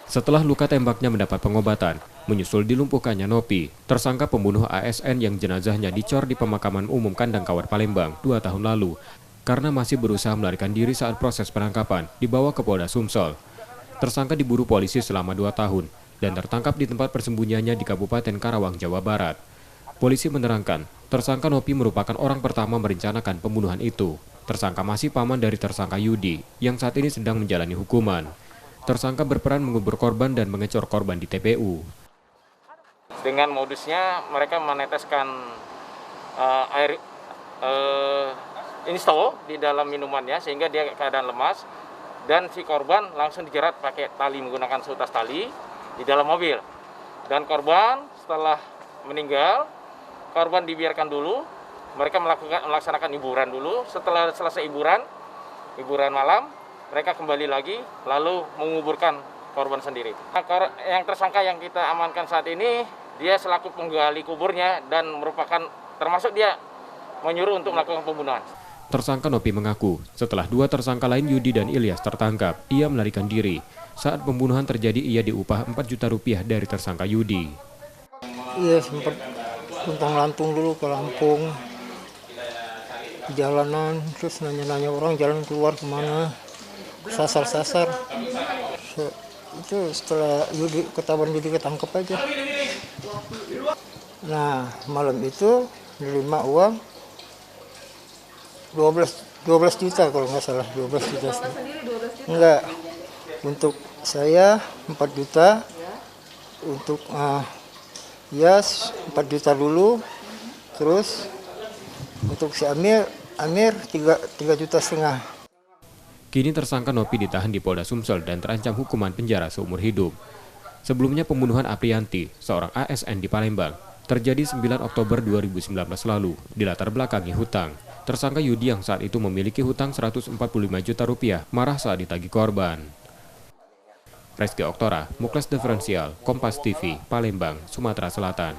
Setelah luka tembaknya mendapat pengobatan, menyusul dilumpuhkannya Nopi, tersangka pembunuh ASN yang jenazahnya dicor di pemakaman umum Kandang Kawar Palembang 2 tahun lalu, karena masih berusaha melarikan diri saat proses penangkapan dibawa ke Polda Sumsel. Tersangka diburu polisi selama 2 tahun dan tertangkap di tempat persembunyiannya di Kabupaten Karawang, Jawa Barat. Polisi menerangkan, tersangka Nopi merupakan orang pertama merencanakan pembunuhan itu. Tersangka masih paman dari tersangka Yudi, yang saat ini sedang menjalani hukuman. Tersangka berperan mengubur korban dan mengecor korban di TPU. Dengan modusnya mereka meneteskan air install di dalam minumannya sehingga dia keadaan lemas, dan si korban langsung dijerat pakai tali menggunakan seutas tali di dalam mobil. Dan korban setelah meninggal, korban dibiarkan dulu, mereka melaksanakan hiburan dulu. Setelah selesai hiburan malam, mereka kembali lagi lalu menguburkan korban sendiri. Yang tersangka yang kita amankan saat ini, dia selaku penggali kuburnya dan merupakan termasuk dia menyuruh untuk melakukan pembunuhan. Tersangka Nopi mengaku, setelah 2 tersangka lain Yudi dan Ilyas tertangkap, ia melarikan diri. Saat pembunuhan terjadi, ia diupah 4 juta rupiah dari tersangka Yudi. Iya, sempat luntang-lantung dulu ke Lampung, di jalanan, terus nanya-nanya orang jalan keluar kemana, sasar-sasar. Itu setelah ketahuan Yudi ketangkep aja. Nah, malam itu nerima uang 12 juta kalau nggak salah, 12 juta. Enggak, untuk saya 4 juta, untuk Yas 4 juta dulu, terus untuk si Amir 3,5 juta. Kini tersangka Nopi ditahan di Polda Sumsel dan terancam hukuman penjara seumur hidup. Sebelumnya pembunuhan Aprianti, seorang ASN di Palembang, terjadi 9 Oktober 2019 lalu, dilatar belakangi hutang. Tersangka Yudi yang saat itu memiliki hutang 145 juta rupiah marah saat ditagih korban. Reski Oktora, Muklas Diferensial, Kompas TV, Palembang, Sumatera Selatan.